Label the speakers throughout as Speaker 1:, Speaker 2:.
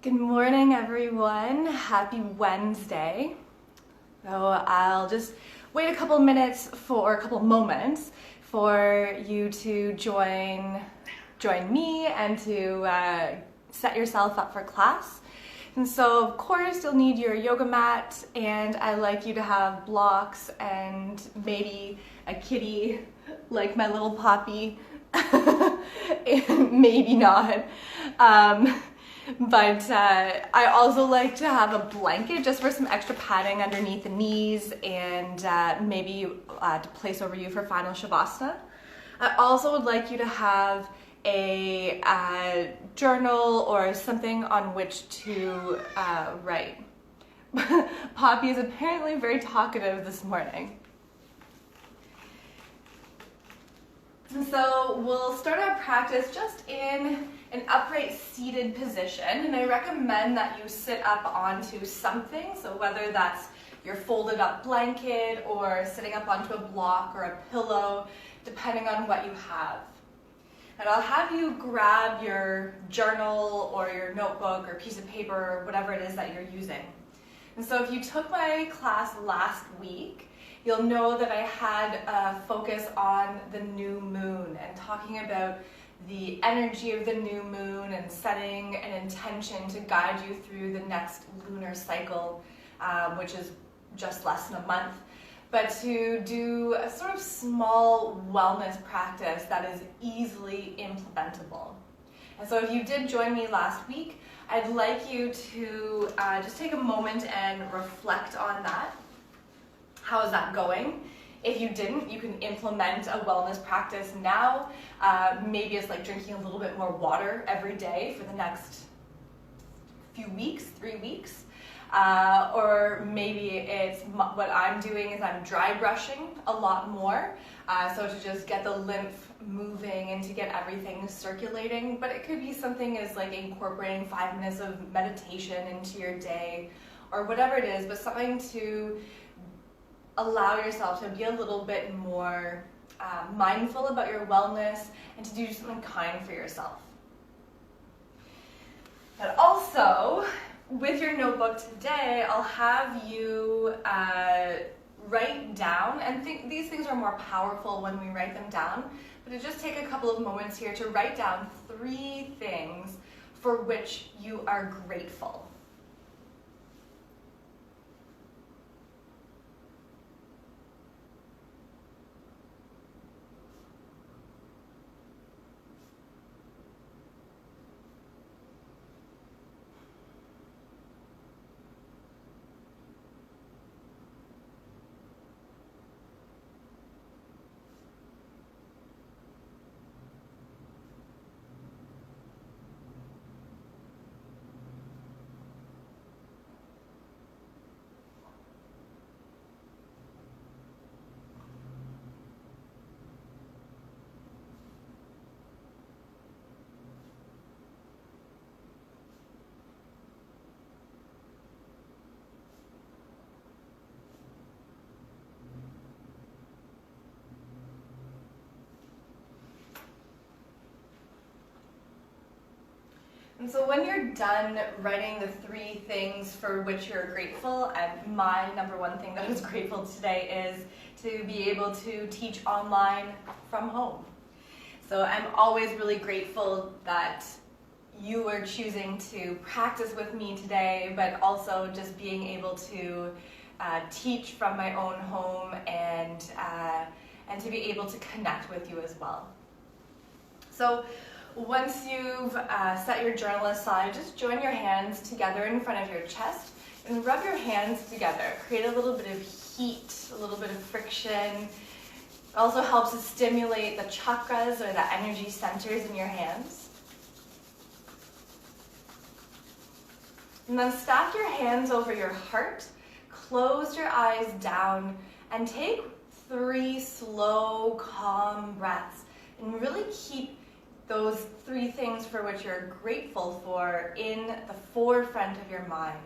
Speaker 1: Good morning, everyone. Happy Wednesday. So I'll just wait a couple moments for you to join me and to set yourself up for class. And so, of course, you'll need your yoga mat, and I like you to have blocks and maybe a kitty like my little Poppy. Maybe not. But I also like to have a blanket just for some extra padding underneath the knees and maybe to place over you for final Shavasana. I also would like you to have a journal or something on which to write. Poppy is apparently very talkative this morning. And so we'll start our practice just in an upright seated position, and I recommend that you sit up onto something, so whether that's your folded up blanket or sitting up onto a block or a pillow, depending on what you have. And I'll have you grab your journal or your notebook or piece of paper or whatever it is that you're using. And so if you took my class last week, you'll know that I had a focus on the new moon and talking about the energy of the new moon and setting an intention to guide you through the next lunar cycle, which is just less than a month, but to do a sort of small wellness practice that is easily implementable. And so if you did join me last week, I'd like you to just take a moment and reflect on that. How is that going? If you didn't, you can implement a wellness practice now. Maybe it's like drinking a little bit more water every day for the next few weeks, 3 weeks. Or maybe it's what I'm doing is I'm dry brushing a lot more. So to just get the lymph moving and to get everything circulating. But it could be something as like incorporating 5 minutes of meditation into your day or whatever it is, but something to allow yourself to be a little bit more mindful about your wellness and to do something kind for yourself. But also, with your notebook today, I'll have you write down, and these things are more powerful when we write them down, but to just take a couple of moments here to write down 3 things for which you are grateful. And so when you're done writing the 3 things for which you're grateful, and my number 1 thing that I was grateful today is to be able to teach online from home. So I'm always really grateful that you are choosing to practice with me today, but also just being able to teach from my own home and to be able to connect with you as well. So once you've set your journal aside, just join your hands together in front of your chest and rub your hands together. Create a little bit of heat, a little bit of friction. It also helps to stimulate the chakras or the energy centers in your hands. And then stack your hands over your heart, close your eyes down, and take 3 slow, calm breaths. And really keep those 3 things for which you're grateful for in the forefront of your mind.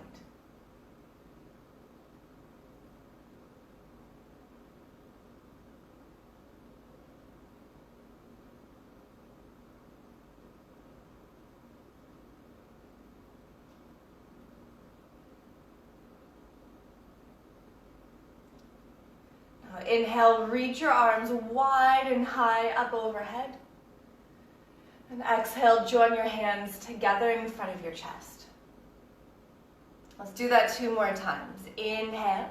Speaker 1: Inhale, reach your arms wide and high up overhead. And exhale, join your hands together in front of your chest. Let's do that 2 more times. Inhale.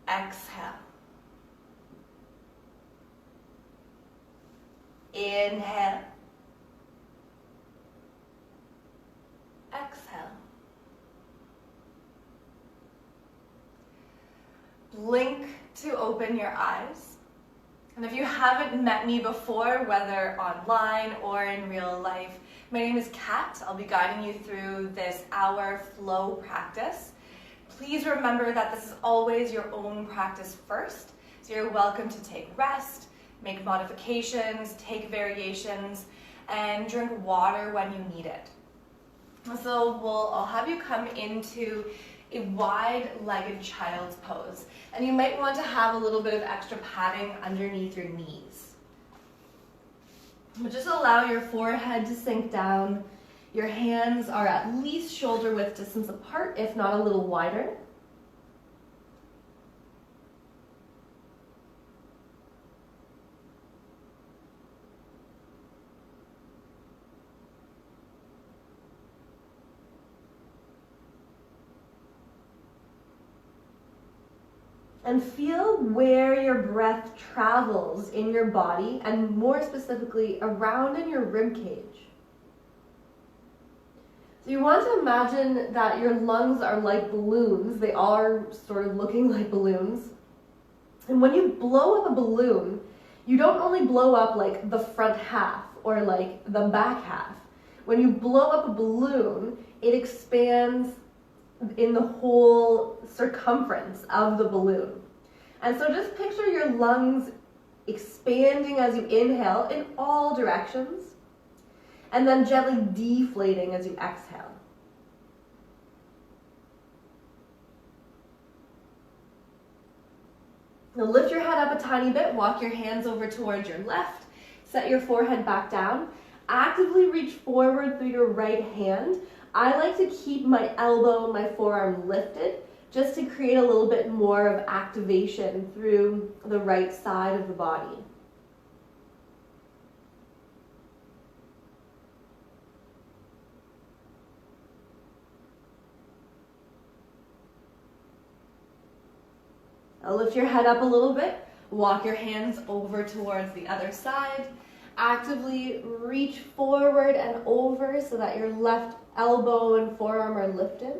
Speaker 1: Exhale. Inhale. Exhale. Blink to open your eyes. And if you haven't met me before, whether online or in real life, my name is Kat. I'll be guiding you through this hour flow practice. Please remember that this is always your own practice first. So you're welcome to take rest, make modifications, take variations, and drink water when you need it. So I'll have you come into a wide-legged child's pose. And you might want to have a little bit of extra padding underneath your knees. But just allow your forehead to sink down. Your hands are at least shoulder width distance apart, if not a little wider. And feel where your breath travels in your body, and more specifically around in your rib cage. So you want to imagine that your lungs are like balloons. They are sort of looking like balloons. And when you blow up a balloon, you don't only blow up like the front half or like the back half. When you blow up a balloon, it expands in the whole circumference of the balloon. And so just picture your lungs expanding as you inhale in all directions, and then gently deflating as you exhale. Now lift your head up a tiny bit, walk your hands over towards your left, set your forehead back down, actively reach forward through your right hand. I like to keep my elbow and my forearm lifted just to create a little bit more of activation through the right side of the body. Now lift your head up a little bit, walk your hands over towards the other side. Actively reach forward and over so that your left elbow and forearm are lifted.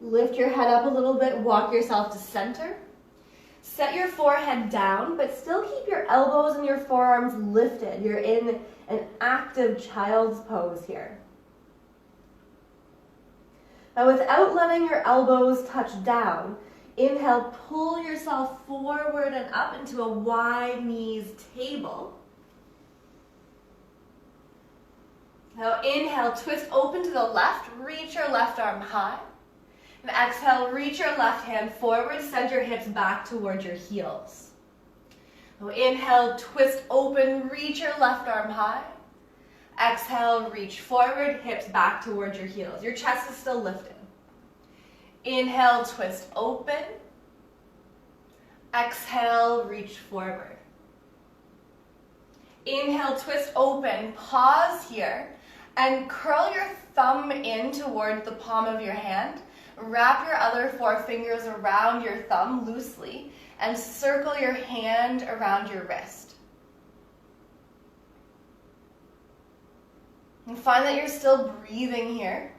Speaker 1: Lift your head up a little bit, walk yourself to center. Set your forehead down, but still keep your elbows and your forearms lifted. You're in an active child's pose here. Now without letting your elbows touch down, inhale, pull yourself forward and up into a wide knees table. Now inhale, twist open to the left, reach your left arm high. And exhale, reach your left hand forward, send your hips back towards your heels. Now inhale, twist open, reach your left arm high. Exhale, reach forward, hips back towards your heels. Your chest is still lifted. Inhale, twist open. Exhale, reach forward. Inhale, twist open, pause here, and curl your thumb in towards the palm of your hand. Wrap your other 4 fingers around your thumb loosely and circle your hand around your wrist. And find that you're still breathing here.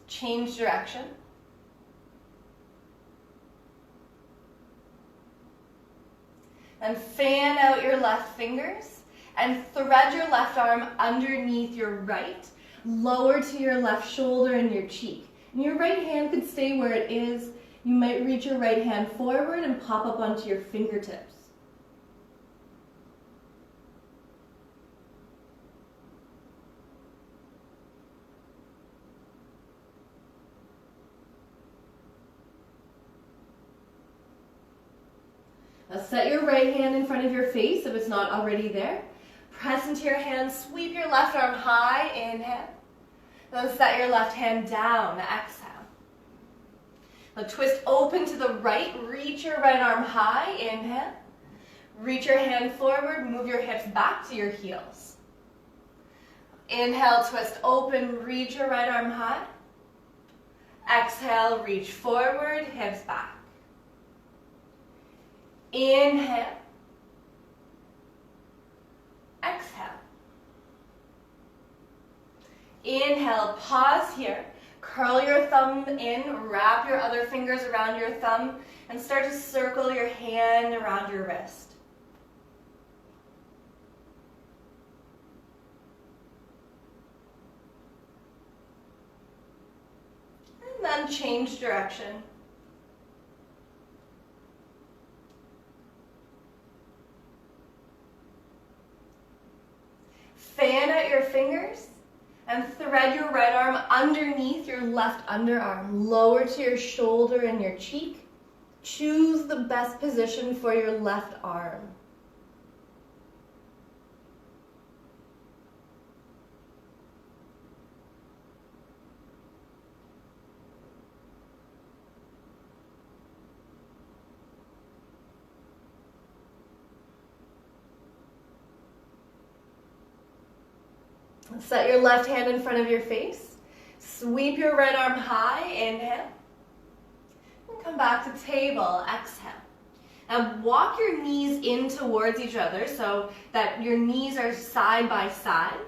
Speaker 1: Change direction. And fan out your left fingers and thread your left arm underneath your right. Lower to your left shoulder and your cheek. And your right hand could stay where it is. You might reach your right hand forward and pop up onto your fingertips. Now set your right hand in front of your face if it's not already there. Press into your hand, sweep your left arm high, inhale. Then set your left hand down, exhale. Now twist open to the right, reach your right arm high, inhale. Reach your hand forward, move your hips back to your heels. Inhale, twist open, reach your right arm high. Exhale, reach forward, hips back. Inhale. Exhale. Inhale, pause here. Curl your thumb in, wrap your other fingers around your thumb, and start to circle your hand around your wrist. And then change direction. Fan out your fingers and thread your right arm underneath your left underarm. Lower to your shoulder and your cheek. Choose the best position for your left arm. Set your left hand in front of your face. Sweep your right arm high, inhale. And come back to table, exhale. Now walk your knees in towards each other so that your knees are side by side.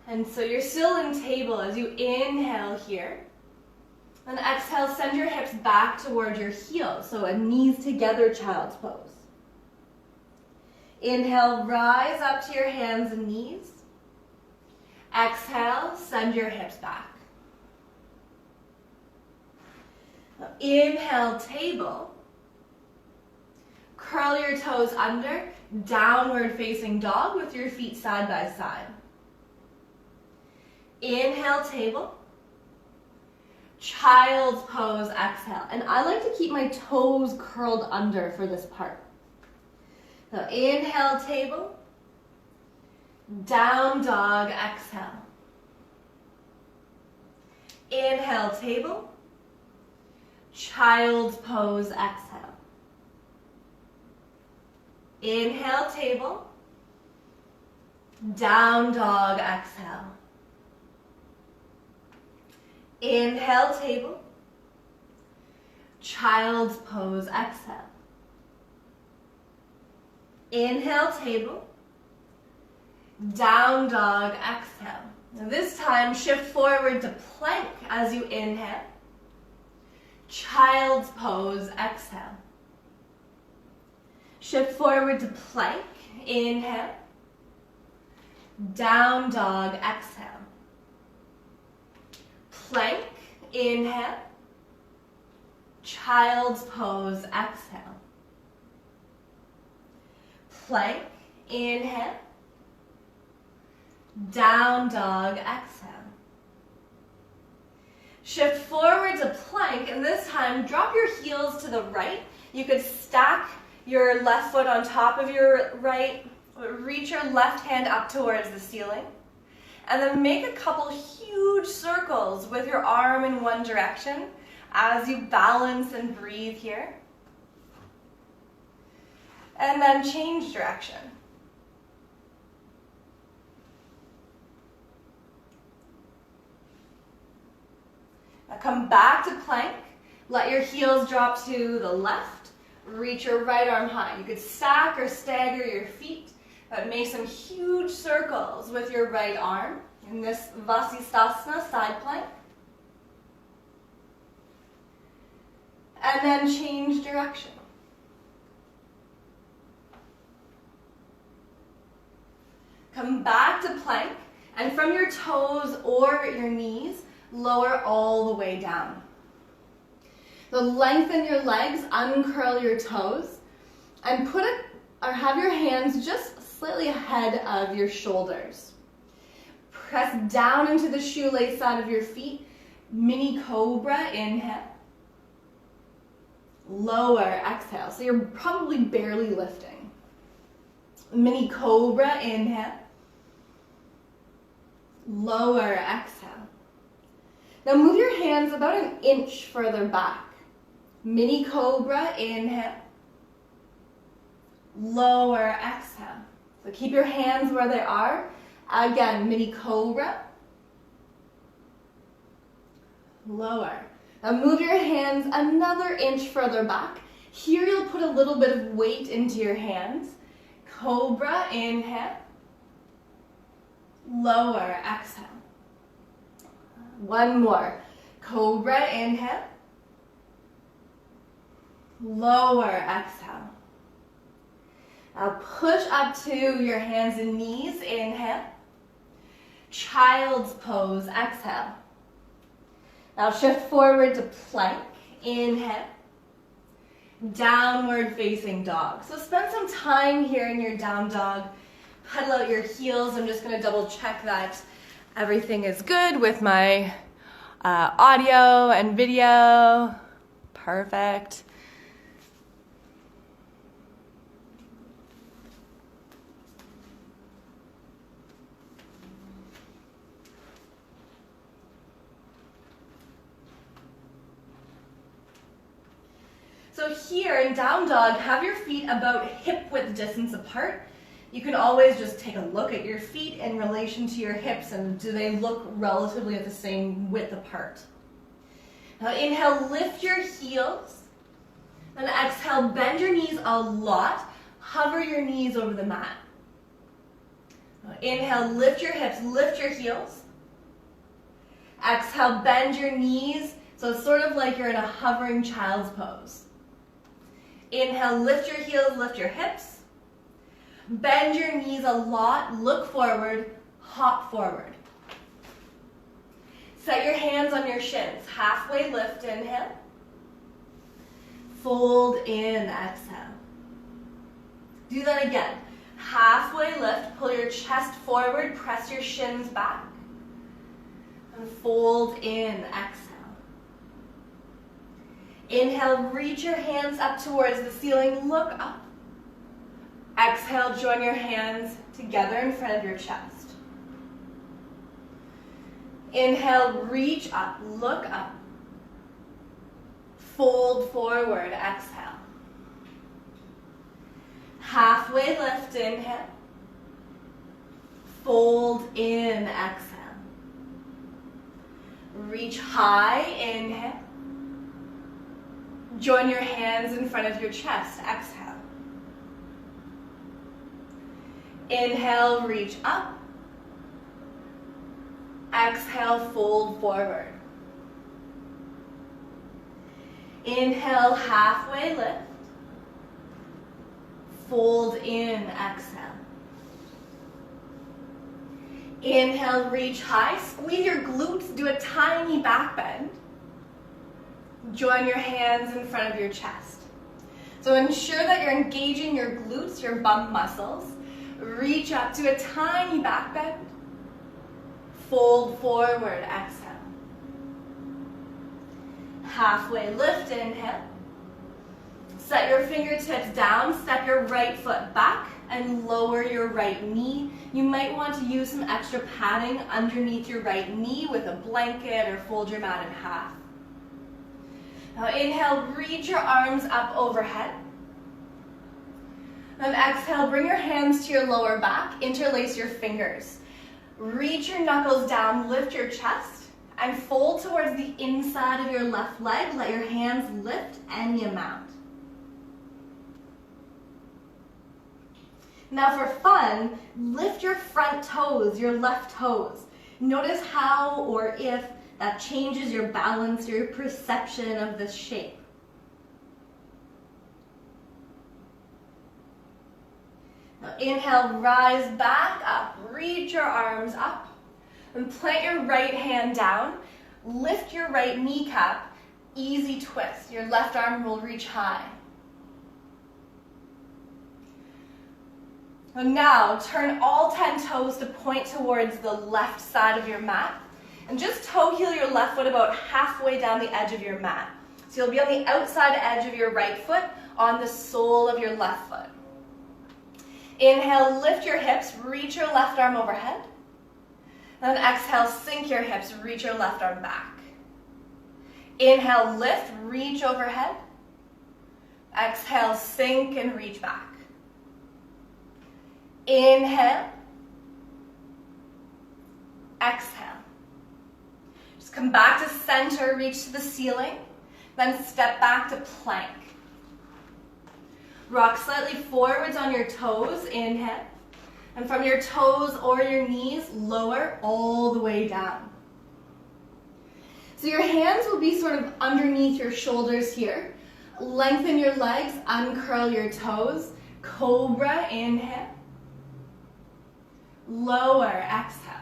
Speaker 1: And so you're still in table as you inhale here. And exhale, send your hips back towards your heels, so a knees together child's pose. Inhale, rise up to your hands and knees. Exhale, send your hips back. Now, inhale, table. Curl your toes under, downward facing dog with your feet side by side. Inhale, table. Child's pose, exhale. And I like to keep my toes curled under for this part. Now, inhale, table. Down dog, exhale. Inhale, table. Child's pose, exhale. Inhale, table. Down dog, exhale. Inhale, table. Child's pose, exhale. Inhale, table. Down dog, exhale. Now this time, shift forward to plank as you inhale. Child's pose, exhale. Shift forward to plank, inhale. Down dog, exhale. Plank, inhale. Child's pose, exhale. Plank, inhale. Down dog, exhale. Shift forward to plank, and this time drop your heels to the right. You could stack your left foot on top of your right, reach your left hand up towards the ceiling, and then make a couple huge circles with your arm in one direction as you balance and breathe here. And then change direction. Now come back to plank. Let your heels drop to the left. Reach your right arm high. You could stack or stagger your feet, but make some huge circles with your right arm in this Vasisthasana side plank. And then change direction. Come back to plank, and from your toes or your knees, lower all the way down. So lengthen your legs, uncurl your toes, and have your hands just slightly ahead of your shoulders. Press down into the shoelace side of your feet. Mini cobra, inhale. Lower, exhale. So you're probably barely lifting. Mini cobra, inhale. Lower, exhale. Now move your hands about an inch further back. Mini cobra, inhale. Lower, exhale. So keep your hands where they are. Again, mini cobra. Lower. Now move your hands another inch further back. Here you'll put a little bit of weight into your hands. Cobra, inhale. Lower, exhale. One more. Cobra, inhale. Lower, exhale. Now push up to your hands and knees, inhale. Child's pose, exhale. Now shift forward to plank, inhale. Downward facing dog. So spend some time here in your down dog. Pedal out your heels. I'm just gonna double check that everything is good with my audio and video. Perfect. So here in down dog, have your feet about hip width distance apart. You can always just take a look at your feet in relation to your hips and do they look relatively at the same width apart. Now inhale, lift your heels. Then exhale, bend your knees a lot. Hover your knees over the mat. Now inhale, lift your hips, lift your heels. Exhale, bend your knees. So it's sort of like you're in a hovering child's pose. Inhale, lift your heels, lift your hips. Bend your knees a lot, look forward, hop forward. Set your hands on your shins. Halfway lift, inhale. Fold in, exhale. Do that again. Halfway lift, pull your chest forward, press your shins back. And fold in, exhale. Inhale, reach your hands up towards the ceiling, look up. Exhale, join your hands together in front of your chest. Inhale, reach up, look up. Fold forward, exhale. Halfway lift, inhale. Fold in, exhale. Reach high, inhale. Join your hands in front of your chest, exhale. Inhale, reach up. Exhale, fold forward. Inhale, halfway lift. Fold in, exhale. Inhale, reach high. Squeeze your glutes, do a tiny back bend. Join your hands in front of your chest. So ensure that you're engaging your glutes, your bum muscles. Reach up to a tiny back bend. Fold forward, exhale. Halfway lift, inhale. Set your fingertips down, step your right foot back and lower your right knee. You might want to use some extra padding underneath your right knee with a blanket or fold your mat in half. Now inhale, reach your arms up overhead. Then exhale, bring your hands to your lower back, interlace your fingers. Reach your knuckles down, lift your chest, and fold towards the inside of your left leg. Let your hands lift any amount. Now for fun, lift your front toes, your left toes. Notice how or if that changes your balance, your perception of this shape. Now inhale, rise back up, reach your arms up, and plant your right hand down, lift your right kneecap, easy twist. Your left arm will reach high. And now turn all 10 toes to point towards the left side of your mat. And just toe heel your left foot about halfway down the edge of your mat. So So you'll be on the outside edge of your right foot on the sole of your left foot. Inhale, lift your hips, reach your left arm overhead. Then exhale, sink your hips, reach your left arm back. Inhale, lift, reach overhead. Exhale, sink and reach back. Inhale. Exhale. Just come back to center, reach to the ceiling. Then step back to plank. Rock slightly forwards on your toes, inhale. And from your toes or your knees, lower all the way down. So your hands will be sort of underneath your shoulders here. Lengthen your legs, uncurl your toes. Cobra, inhale. Lower, exhale.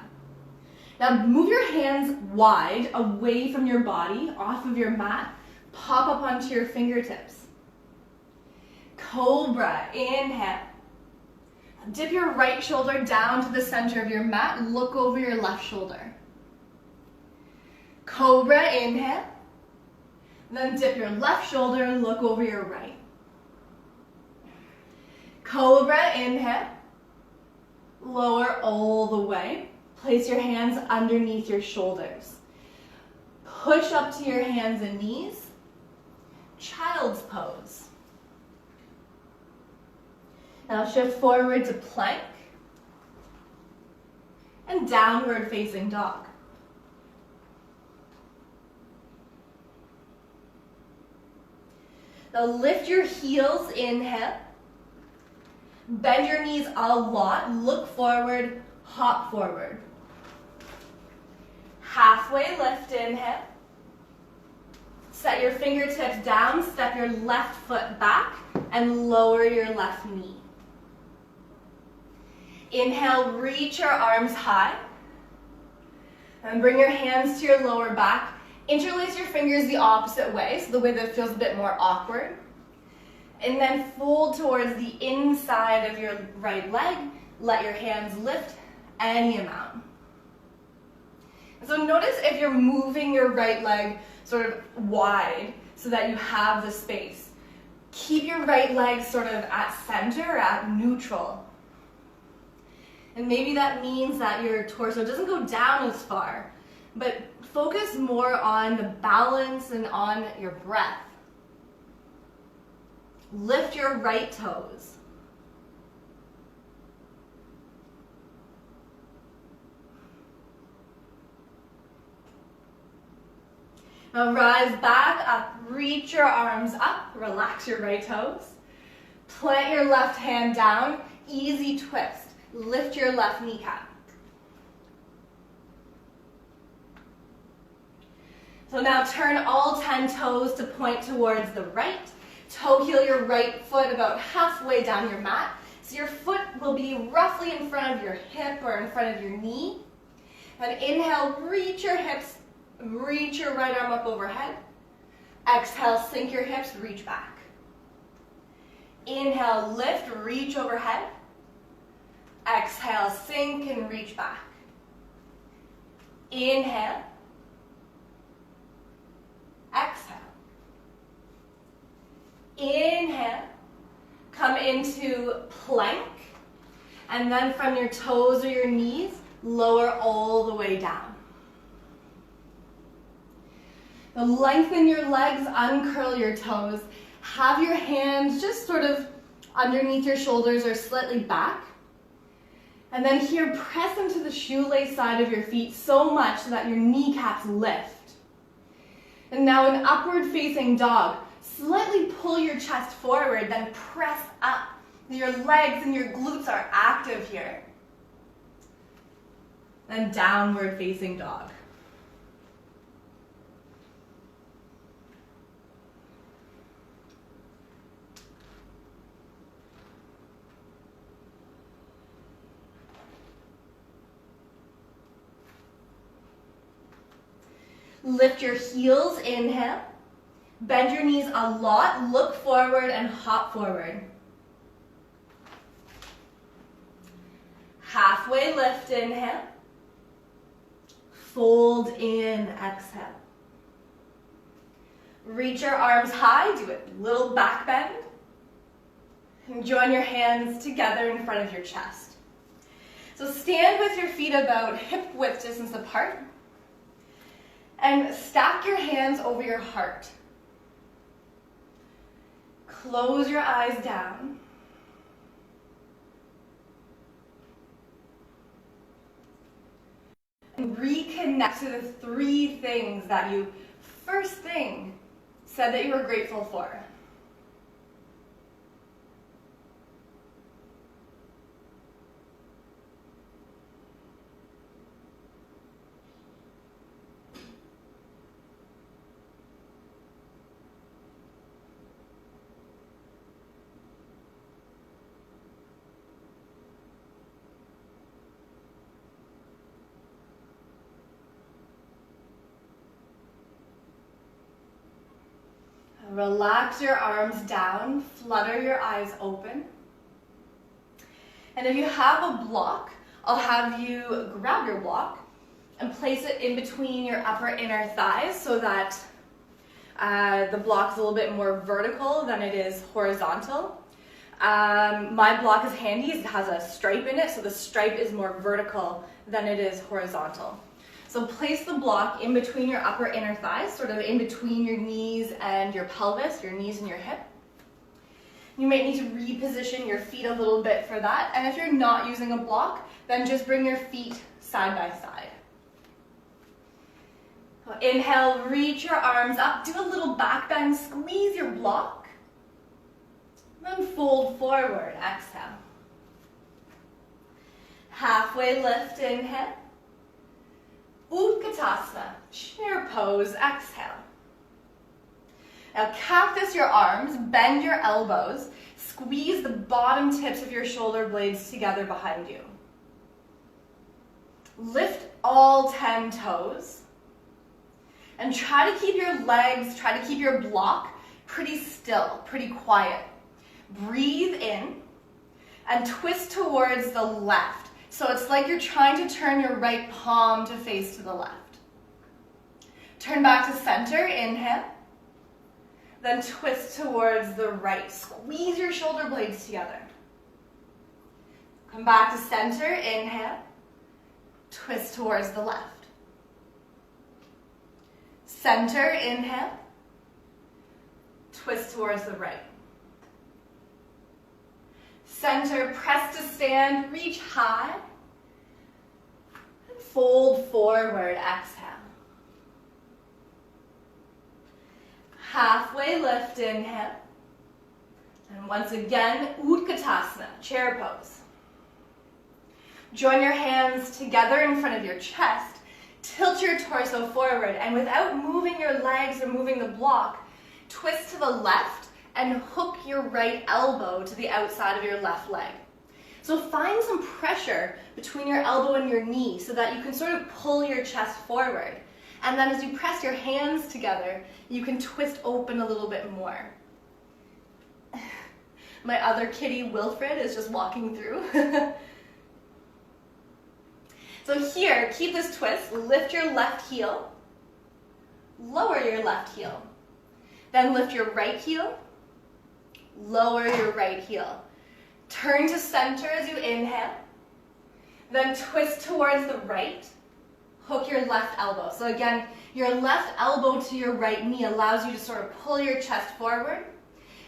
Speaker 1: Now move your hands wide away from your body, off of your mat. Pop up onto your fingertips. Cobra, inhale. Dip your right shoulder down to the center of your mat. Look over your left shoulder. Cobra, inhale. Then dip your left shoulder and look over your right. Cobra, inhale. Lower all the way. Place your hands underneath your shoulders. Push up to your hands and knees. Child's pose. Now shift forward to plank and downward facing dog. Now lift your heels, inhale. Bend your knees a lot, look forward, hop forward. Halfway lift, inhale. Set your fingertips down, step your left foot back, and lower your left knee. Inhale, reach your arms high. And bring your hands to your lower back. Interlace your fingers the opposite way, so the way that feels a bit more awkward. And then fold towards the inside of your right leg. Let your hands lift any amount. So notice if you're moving your right leg sort of wide so that you have the space. Keep your right leg sort of at center, at neutral. And maybe that means that your torso doesn't go down as far, but focus more on the balance and on your breath. Lift your right toes. Now rise back up, reach your arms up, relax your right toes. Plant your left hand down, easy twist. Lift your left kneecap. So now turn all 10 toes to point towards the right. Toe heel your right foot about halfway down your mat. So your foot will be roughly in front of your hip or in front of your knee. And inhale, reach your hips, reach your right arm up overhead. Exhale, sink your hips, reach back. Inhale, lift, reach overhead. Exhale, sink and reach back. Inhale. Exhale. Inhale. Come into plank. And then from your toes or your knees, lower all the way down. Now lengthen your legs, uncurl your toes. Have your hands just sort of underneath your shoulders or slightly back. And then here, press into the shoelace side of your feet so much that your kneecaps lift. And now an upward facing dog. Slightly pull your chest forward, then press up. Your legs and your glutes are active here. Then downward facing dog. Lift your heels, inhale. Bend your knees a lot, look forward and hop forward. Halfway lift, inhale. Fold in, exhale. Reach your arms high, do a little back bend. And join your hands together in front of your chest. So stand with your feet about hip width distance apart. And stack your hands over your heart. Close your eyes down. And reconnect to the three things that you, first thing, said that you were grateful for. Relax your arms down, flutter your eyes open. And if you have a block, I'll have you grab your block and place it in between your upper inner thighs so that the block is a little bit more vertical than it is horizontal. My block is handy, it has a stripe in it, so the stripe is more vertical than it is horizontal. So place the block in between your upper inner thighs, sort of in between your knees and your pelvis, your knees and your hip. You might need to reposition your feet a little bit for that. And if you're not using a block, then just bring your feet side by side. Inhale, reach your arms up, do a little back bend, squeeze your block. Then fold forward, exhale. Halfway lift, inhale. Utkatasana, chair pose, exhale. Now cactus your arms, bend your elbows, squeeze the bottom tips of your shoulder blades together behind you. Lift all 10 toes. And try to keep your legs, try to keep your block pretty still, pretty quiet. Breathe in and twist towards the left. So it's like you're trying to turn your right palm to face to the left. Turn back to center, inhale. Then twist towards the right. Squeeze your shoulder blades together. Come back to center, inhale. Twist towards the left. Center, inhale. Twist towards the right. Center, press to stand, reach high. And fold forward, exhale. Halfway lift, inhale. And once again, Utkatasana, chair pose. Join your hands together in front of your chest. Tilt your torso forward, and without moving your legs or moving the block, twist to the left and hook your right elbow to the outside of your left leg. So find some pressure between your elbow and your knee so that you can sort of pull your chest forward. And then as you press your hands together, you can twist open a little bit more. My other kitty, Wilfred, is just walking through. So here, keep this twist, lift your left heel, lower your left heel. Then lift your right heel, lower your right heel. Turn to center as you inhale. Then twist towards the right. Hook your left elbow. So again, your left elbow to your right knee allows you to sort of pull your chest forward.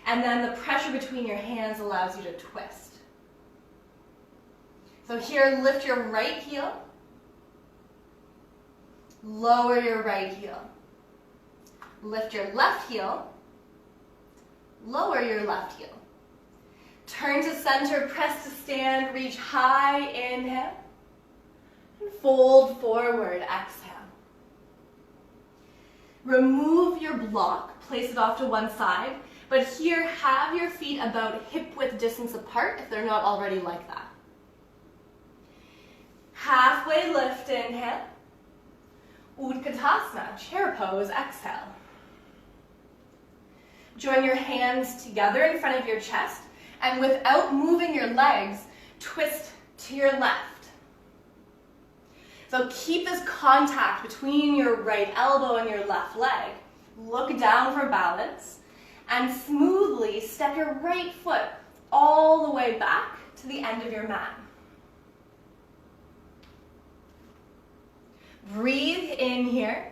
Speaker 1: And then the pressure between your hands allows you to twist. So here, lift your right heel. Lower your right heel. Lift your left heel. Lower your left heel. Turn to center, press to stand, reach high, inhale. And fold forward, exhale. Remove your block, place it off to one side, but here have your feet about hip width distance apart if they're not already like that. Halfway lift, inhale. Utkatasana, chair pose, exhale. Join your hands together in front of your chest, and without moving your legs, twist to your left. So keep this contact between your right elbow and your left leg, Look down for balance and smoothly step your right foot all the way back to the end of your mat. Breathe in here.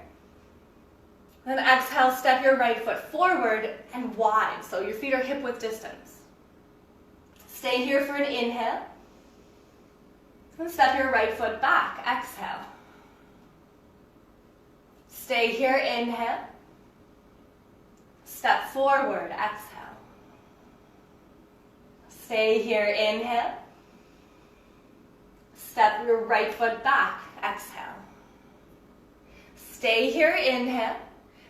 Speaker 1: Then exhale, step your right foot forward and wide, so your feet are hip-width distance. Stay here for an inhale. And step your right foot back, exhale. Stay here, inhale. Step forward, exhale. Stay here, inhale. Step your right foot back, exhale. Stay here, inhale.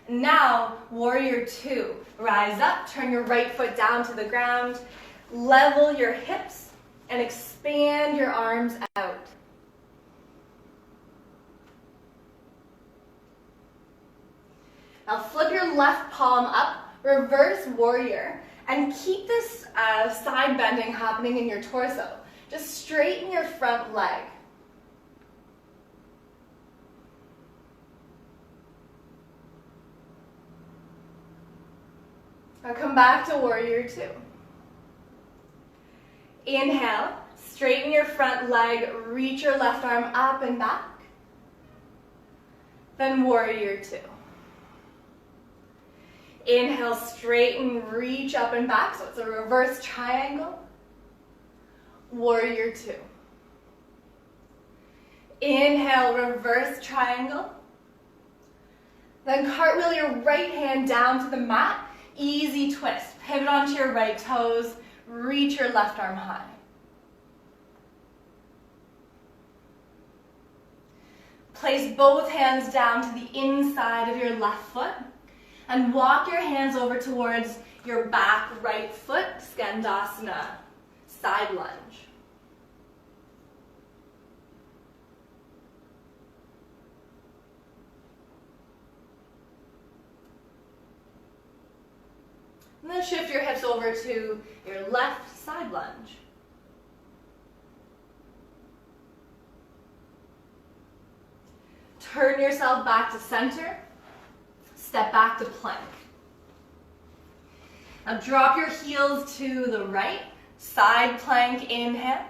Speaker 1: Now, warrior two. Rise up, turn your right foot down to the ground, level your hips, and expand your arms out. Now flip your left palm up, reverse warrior, and keep this side bending happening in your torso. Just straighten your front leg. Now come back to warrior two. Inhale, straighten your front leg, reach your left arm up and back. Then warrior two. Inhale, straighten, reach up and back, so it's a reverse triangle. Warrior two. Inhale, reverse triangle. Then cartwheel your right hand down to the mat. Easy twist. Pivot onto your right toes. Reach your left arm high. Place both hands down to the inside of your left foot and walk your hands over towards your back right foot, Skandasana, side lunge. And then shift your hips over to your left side lunge. Turn yourself back to center. Step back to plank. Now drop your heels to the right. Side plank, inhale.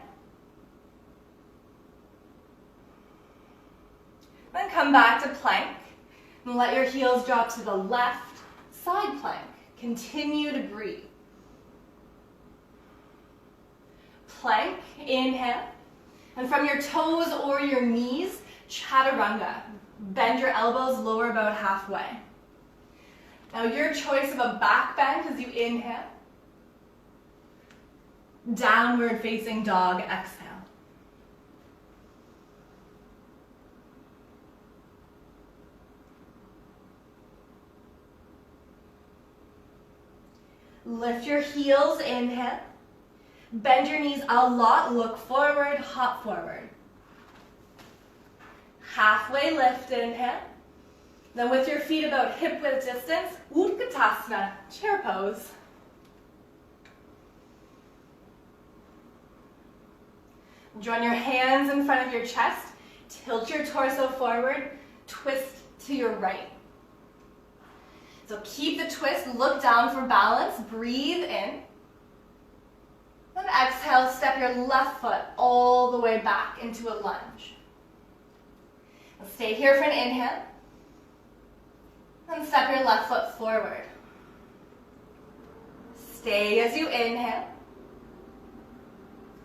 Speaker 1: Then come back to plank. And let your heels drop to the left. Side plank. Continue to breathe. Plank, inhale. And from your toes or your knees, chaturanga. Bend your elbows, lower about halfway. Now your choice of a back bend as you inhale. Downward facing dog, exhale. Lift your heels, inhale. Bend your knees a lot, look forward, hop forward. Halfway lift, inhale. Then with your feet about hip width distance, Utkatasana, chair pose. Join your hands in front of your chest, tilt your torso forward, twist to your right. So keep the twist, look down for balance, breathe in. Then exhale, step your left foot all the way back into a lunge. Now stay here for an inhale. Then step your left foot forward. Stay as you inhale.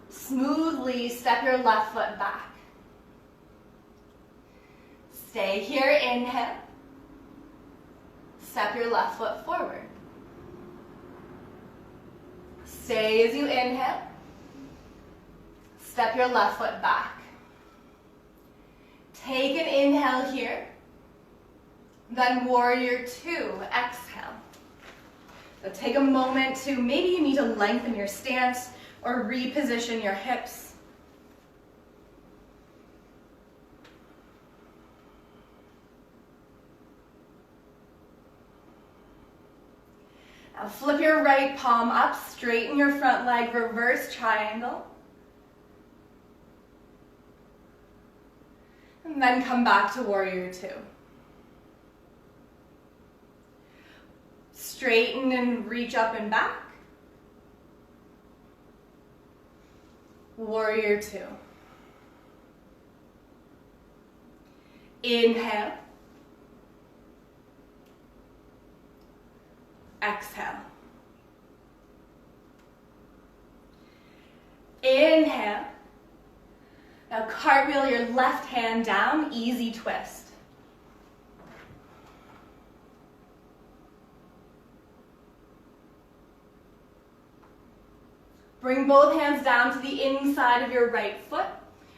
Speaker 1: Smoothly step your left foot back. Stay here, inhale. Step your left foot forward. Stay as you inhale. Step your left foot back. Take an inhale here. Then warrior two, exhale. So take a moment to, maybe you need to lengthen your stance or reposition your hips. Now flip your right palm up, straighten your front leg, reverse triangle. And then come back to warrior two. Straighten and reach up and back. Warrior two. Inhale. Exhale. Inhale. Now cartwheel your left hand down, easy twist. Bring both hands down to the inside of your right foot.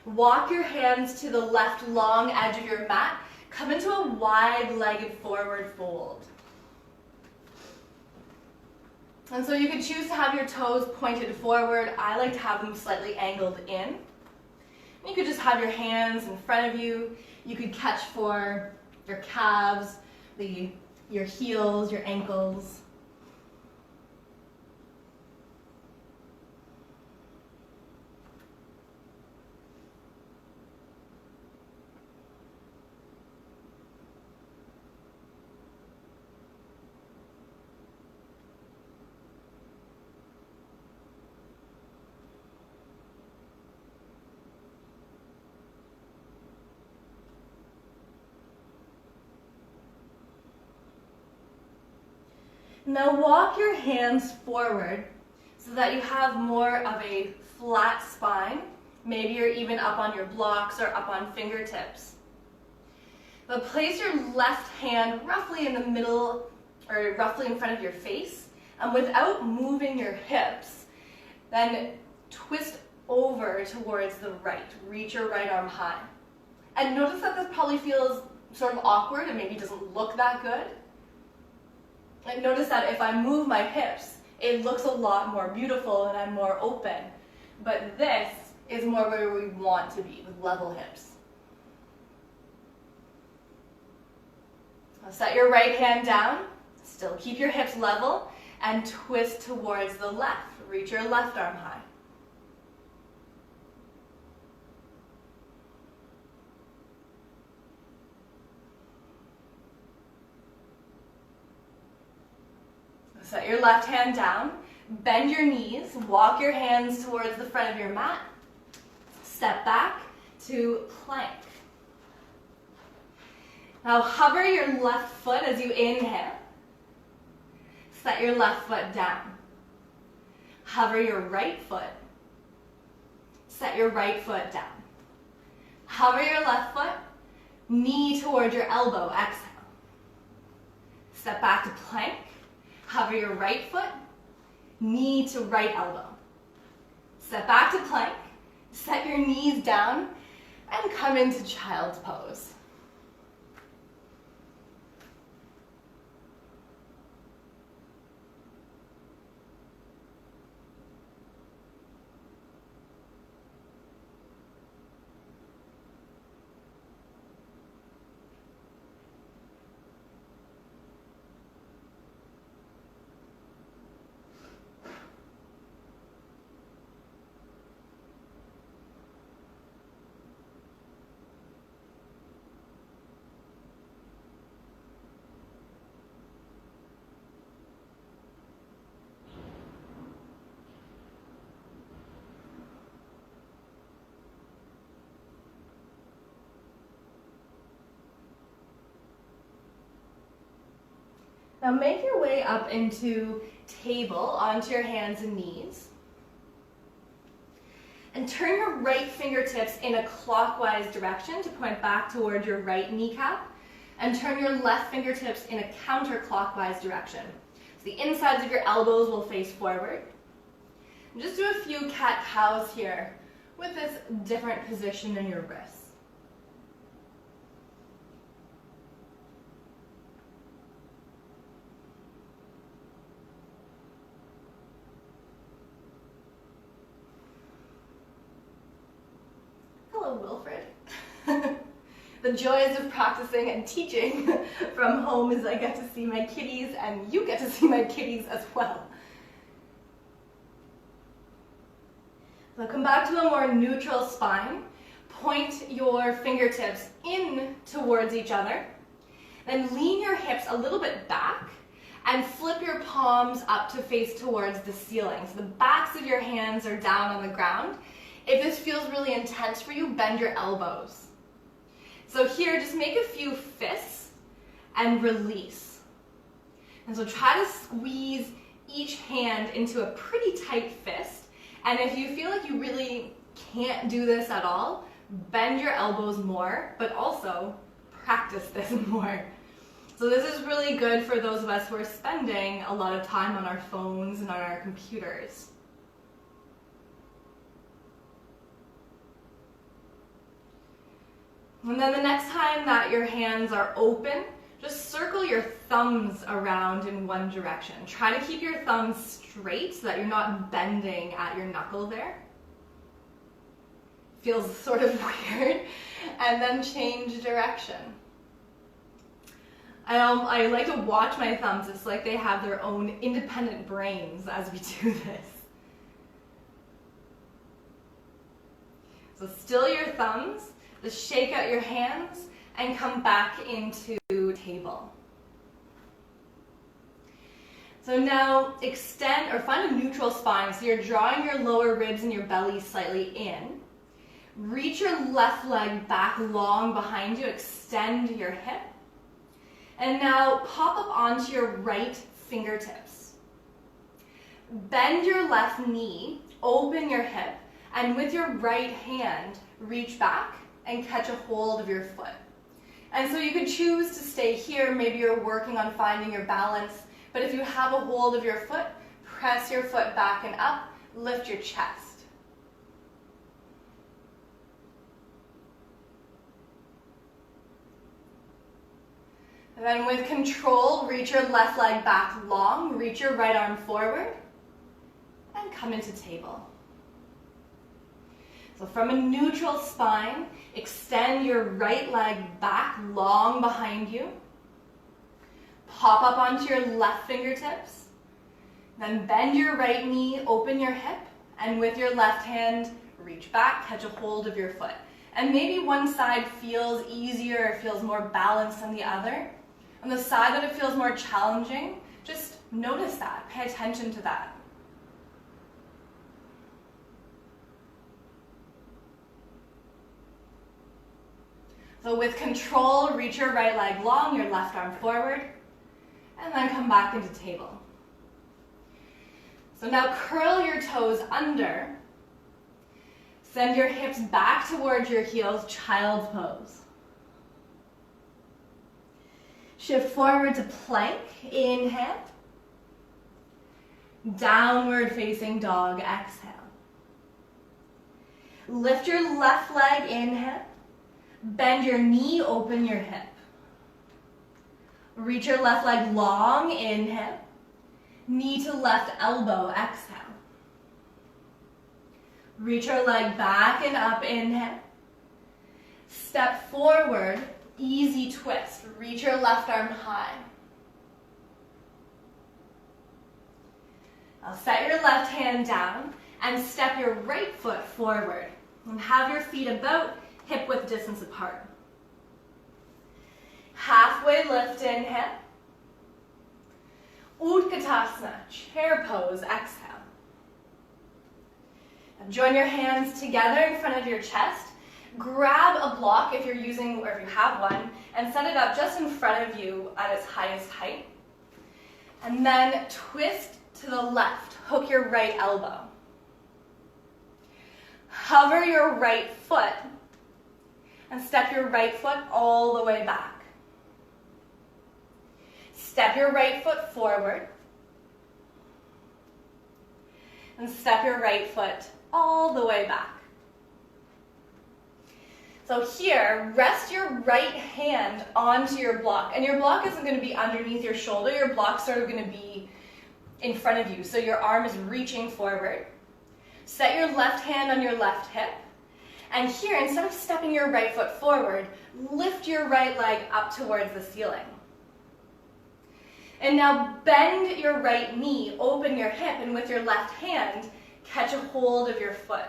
Speaker 1: Walk your hands to the left long edge of your mat. Come into a wide-legged forward fold. And so you could choose to have your toes pointed forward. I like to have them slightly angled in. You could just have your hands in front of you. You could catch for your calves, your heels, your ankles. Now walk your hands forward so that you have more of a flat spine. Maybe you're even up on your blocks or up on fingertips. But place your left hand roughly in the middle or roughly in front of your face, and without moving your hips, then twist over towards the right. Reach your right arm high. And notice that this probably feels sort of awkward and maybe doesn't look that good. And notice that if I move my hips, it looks a lot more beautiful and I'm more open. But this is more where we want to be, with level hips. Now set your right hand down, still keep your hips level, and twist towards the left. Reach your left arm high. Set your left hand down, bend your knees, walk your hands towards the front of your mat, step back to plank. Now hover your left foot as you inhale, set your left foot down. Hover your right foot, set your right foot down. Hover your left foot, knee towards your elbow, exhale. Step back to plank. Hover your right foot, knee to right elbow. Step back to plank, set your knees down, and come into child's pose. Now make your way up into table onto your hands and knees. And turn your right fingertips in a clockwise direction to point back toward your right kneecap. And turn your left fingertips in a counterclockwise direction. So the insides of your elbows will face forward. And just do a few cat-cows here with this different position in your wrists. Wilfred. The joys of practicing and teaching from home is I get to see my kitties and you get to see my kitties as well. So come back to a more neutral spine. Point your fingertips in towards each other. Then lean your hips a little bit back and flip your palms up to face towards the ceiling. So the backs of your hands are down on the ground. If this feels really intense for you, bend your elbows. So here, just make a few fists and release. And so try to squeeze each hand into a pretty tight fist. And if you feel like you really can't do this at all, bend your elbows more, but also practice this more. So this is really good for those of us who are spending a lot of time on our phones and on our computers. And then the next time that your hands are open, just circle your thumbs around in one direction. Try to keep your thumbs straight so that you're not bending at your knuckle there. Feels sort of weird. And then change direction. I like to watch my thumbs. It's like they have their own independent brains as we do this. So still your thumbs. Just shake out your hands and come back into table. So now extend or find a neutral spine. So you're drawing your lower ribs and your belly slightly in. Reach your left leg back long behind you. Extend your hip. And now pop up onto your right fingertips. Bend your left knee, open your hip, and with your right hand, reach back and catch a hold of your foot. And so you could choose to stay here. Maybe you're working on finding your balance. But if you have a hold of your foot, press your foot back and up, lift your chest. And then with control, reach your left leg back long, reach your right arm forward, and come into table. So from a neutral spine, extend your right leg back long behind you. Pop up onto your left fingertips. Then bend your right knee, open your hip, and with your left hand, reach back, catch a hold of your foot. And maybe one side feels easier or feels more balanced than the other. On the side that it feels more challenging, just notice that, pay attention to that. So with control, reach your right leg long, your left arm forward, and then come back into table. So now curl your toes under. Send your hips back towards your heels, child's pose. Shift forward to plank, inhale. Downward facing dog, exhale. Lift your left leg, inhale. Bend your knee, open your hip. Reach your left leg long, inhale. Knee to left elbow, exhale. Reach your leg back and up, inhale. Step forward, easy twist. Reach your left arm high. Now set your left hand down and step your right foot forward. And have your feet about hip width distance apart. Halfway lift, inhale. Utkatasana, chair pose, exhale. Now join your hands together in front of your chest. Grab a block if you're using, or if you have one, and set it up just in front of you at its highest height. And then twist to the left, hook your right elbow. Hover your right foot and step your right foot all the way back. Step your right foot forward and step your right foot all the way back. So here, rest your right hand onto your block. And your block isn't going to be underneath your shoulder. Your block's sort of going to be in front of you. So your arm is reaching forward. Set your left hand on your left hip. And here, instead of stepping your right foot forward, lift your right leg up towards the ceiling. And now bend your right knee, open your hip, and with your left hand, catch a hold of your foot.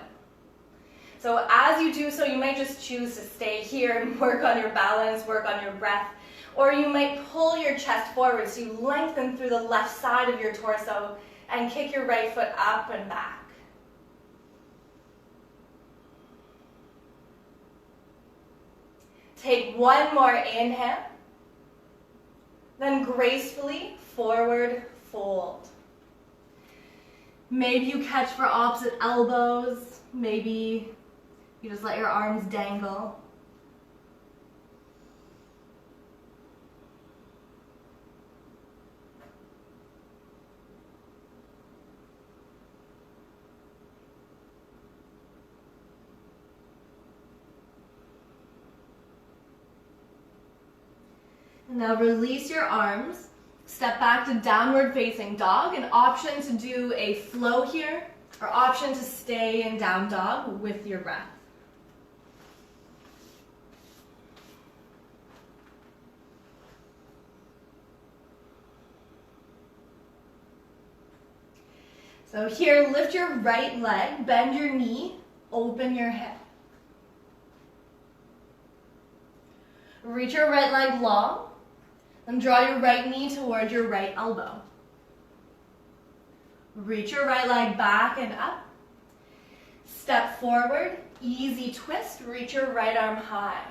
Speaker 1: So as you do so, you might just choose to stay here and work on your balance, work on your breath, Or you might pull your chest forward so you lengthen through the left side of your torso and kick your right foot up and back. Take one more inhale, then gracefully forward fold. Maybe you catch for opposite elbows, maybe you just let your arms dangle. Now release your arms, step back to downward facing dog, an option to do a flow here, or option to stay in down dog with your breath. So here, lift your right leg, bend your knee, open your hip. Reach your right leg long, then draw your right knee towards your right elbow. Reach your right leg back and up. Step forward, easy twist, reach your right arm high.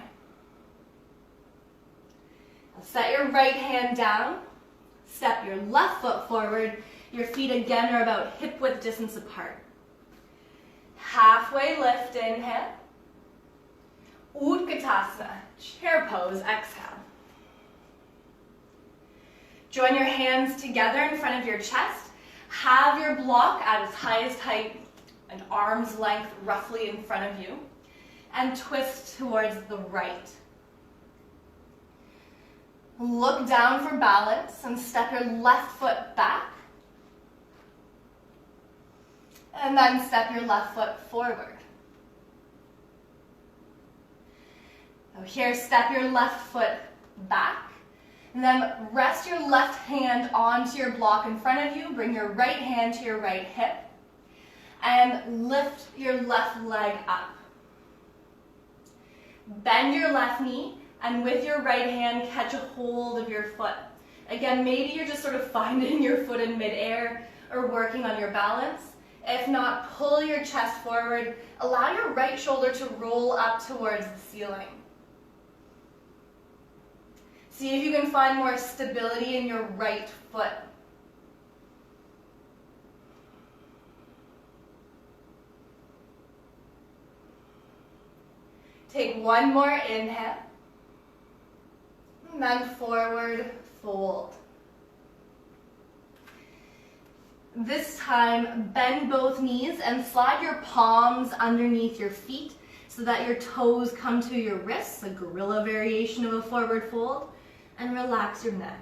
Speaker 1: Now set your right hand down, step your left foot forward. Your feet again are about hip width distance apart. Halfway lift, inhale. Utkatasana, chair pose, exhale. Join your hands together in front of your chest. Have your block at its highest height, an arm's length roughly in front of you, and twist towards the right. Look down for balance and step your left foot back, and then step your left foot forward. So here, step your left foot back, and then rest your left hand onto your block in front of you. Bring your right hand to your right hip, and lift your left leg up. Bend your left knee, and with your right hand, catch a hold of your foot. Again, maybe you're just sort of finding your foot in midair or working on your balance. If not, pull your chest forward. Allow your right shoulder to roll up towards the ceiling. See if you can find more stability in your right foot. Take one more inhale, and then forward fold. This time, bend both knees and slide your palms underneath your feet so that your toes come to your wrists, a gorilla variation of a forward fold, and relax your neck.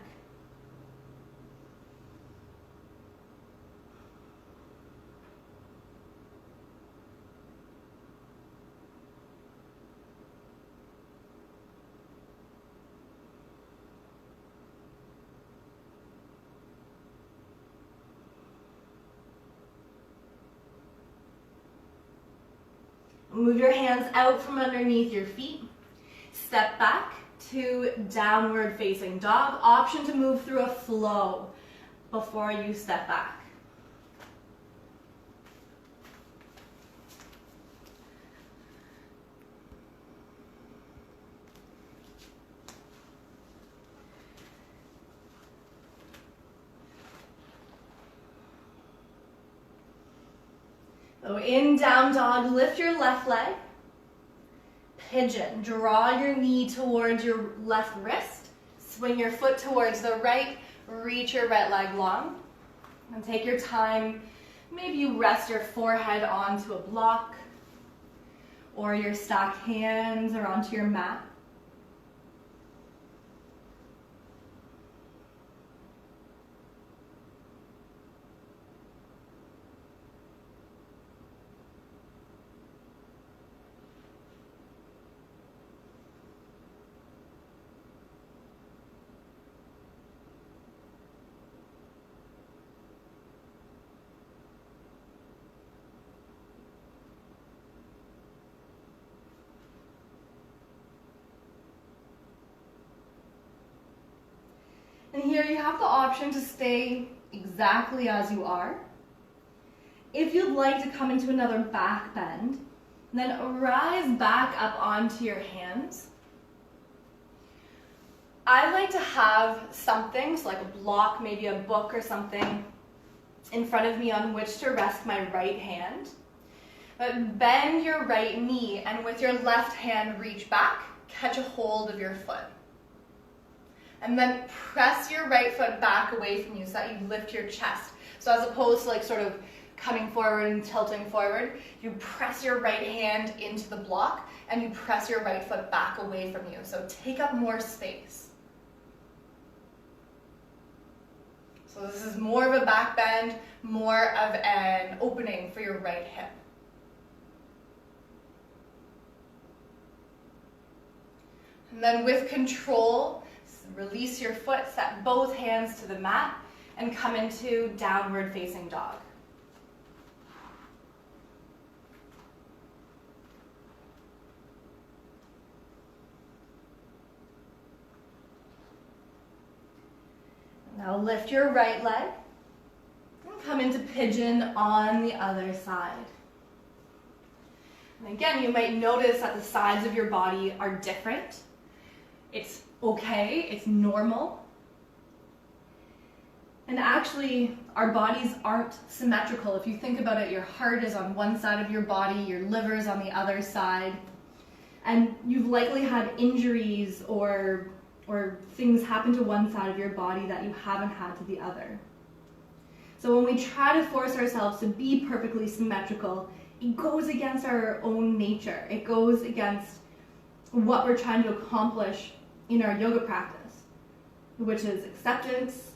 Speaker 1: Move your hands out from underneath your feet. Step back to downward facing dog. Option to move through a flow before you step back. So in down dog, lift your left leg. Pigeon, draw your knee towards your left wrist. Swing your foot towards the right. Reach your right leg long. And take your time. Maybe you rest your forehead onto a block or your stacked hands or onto your mat. here you have the option to stay exactly as you are. If you'd like to come into another back bend, then rise back up onto your hands. I like to have something, so like a block, maybe a book or something, in front of me on which to rest my right hand. But bend your right knee and with your left hand reach back, catch a hold of your foot. And then press your right foot back away from you so that you lift your chest. So as opposed to like sort of coming forward and tilting forward, you press your right hand into the block and you press your right foot back away from you. So take up more space. So this is more of a back bend, more of an opening for your right hip. And then with control, release your foot, set both hands to the mat, and come into downward facing dog. Now lift your right leg and come into pigeon on the other side. And again, you might notice that the sides of your body are different. It's okay, it's normal. And actually, our bodies aren't symmetrical. If you think about it, your heart is on one side of your body, your liver is on the other side. And you've likely had injuries or things happen to one side of your body that you haven't had to the other. So when we try to force ourselves to be perfectly symmetrical, it goes against our own nature. It goes against what we're trying to accomplish in our yoga practice, which is acceptance,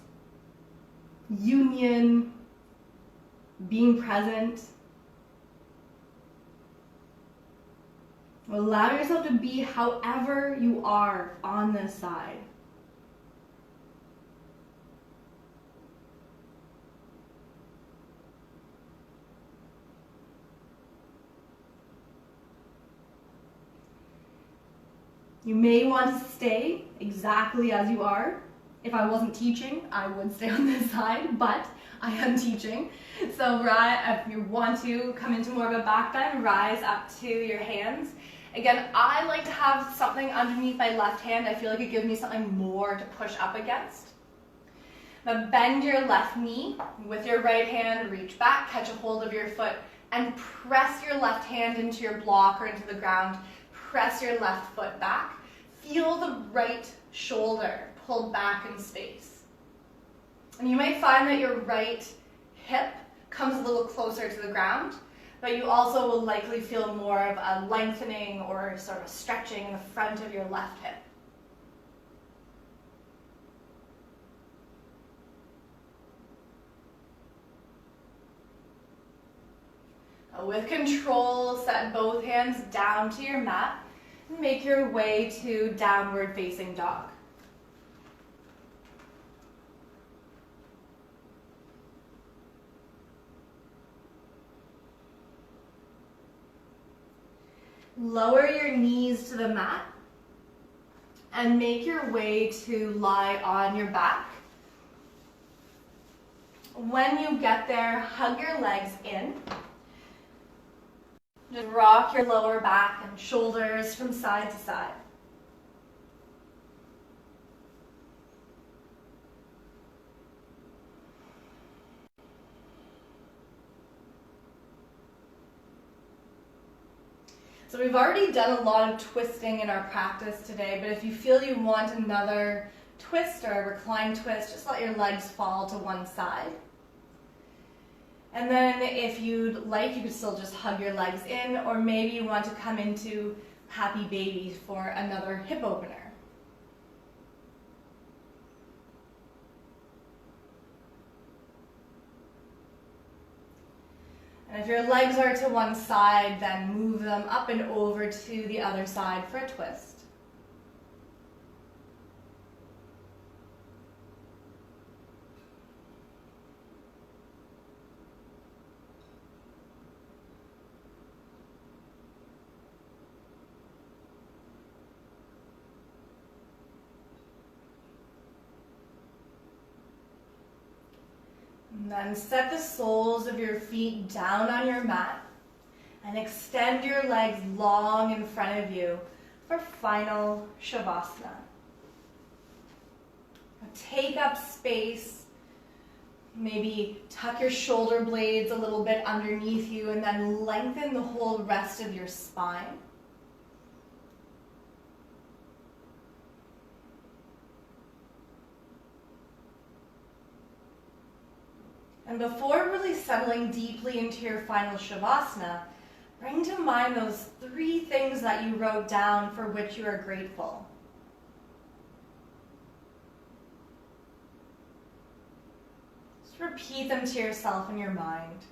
Speaker 1: union, being present. Allow yourself to be however you are on this side. You may want to stay exactly as you are. If I wasn't teaching, I would stay on this side, but I am teaching. So if you want to come into more of a back bend, rise up to your hands. Again, I like to have something underneath my left hand. I feel like it gives me something more to push up against. Now bend your left knee. With your right hand, reach back, catch a hold of your foot, and press your left hand into your block or into the ground. Press your left foot back. Feel the right shoulder pulled back in space. And you might find that your right hip comes a little closer to the ground, but you also will likely feel more of a lengthening or sort of stretching in the front of your left hip. With control, set both hands down to your mat and make your way to downward facing dog. Lower your knees to the mat and make your way to lie on your back. When you get there, hug your legs in. Just rock your lower back and shoulders from side to side. So we've already done a lot of twisting in our practice today, but if you feel you want another twist or a recline twist, just let your legs fall to one side. And then if you'd like, you could still just hug your legs in, or maybe you want to come into happy baby for another hip opener. And if your legs are to one side, then move them up and over to the other side for a twist. And then set the soles of your feet down on your mat and extend your legs long in front of you for final Shavasana. Take up space, maybe tuck your shoulder blades a little bit underneath you and then lengthen the whole rest of your spine. And before really settling deeply into your final Shavasana, bring to mind those 3 things that you wrote down for which you are grateful. Just repeat them to yourself in your mind.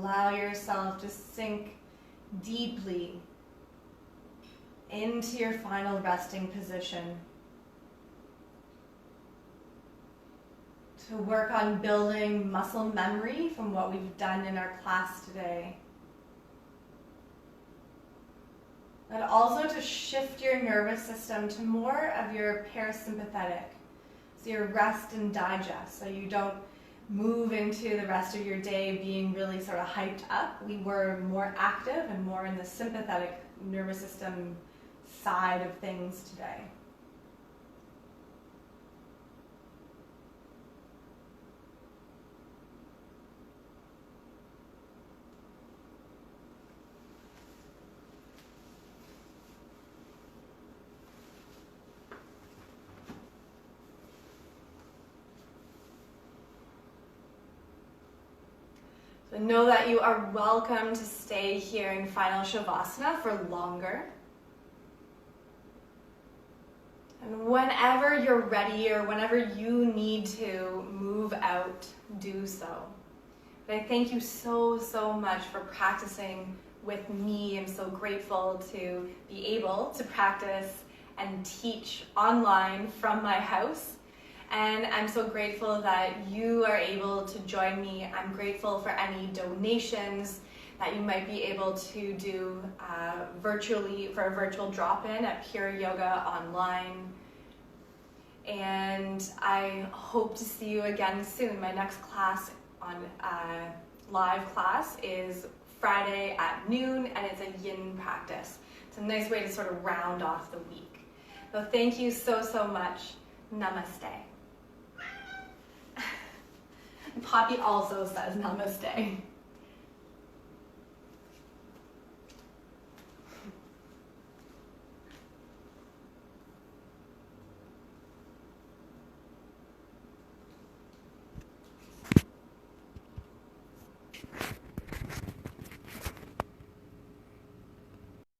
Speaker 1: Allow yourself to sink deeply into your final resting position. To work on building muscle memory from what we've done in our class today. But also to shift your nervous system to more of your parasympathetic. So your rest and digest, so you don't move into the rest of your day being really sort of hyped up. We were more active and more in the sympathetic nervous system side of things today. So know that you are welcome to stay here in final Shavasana for longer. And whenever you're ready or whenever you need to move out, do so. But I thank you so, so much for practicing with me. I'm so grateful to be able to practice and teach online from my house. And I'm so grateful that you are able to join me. I'm grateful for any donations that you might be able to do virtually for a virtual drop-in at Pure Yoga Online. And I hope to see you again soon. My next class on live class is Friday at noon, and it's a yin practice. It's a nice way to sort of round off the week. So thank you so, so much. Namaste. Poppy also says namaste.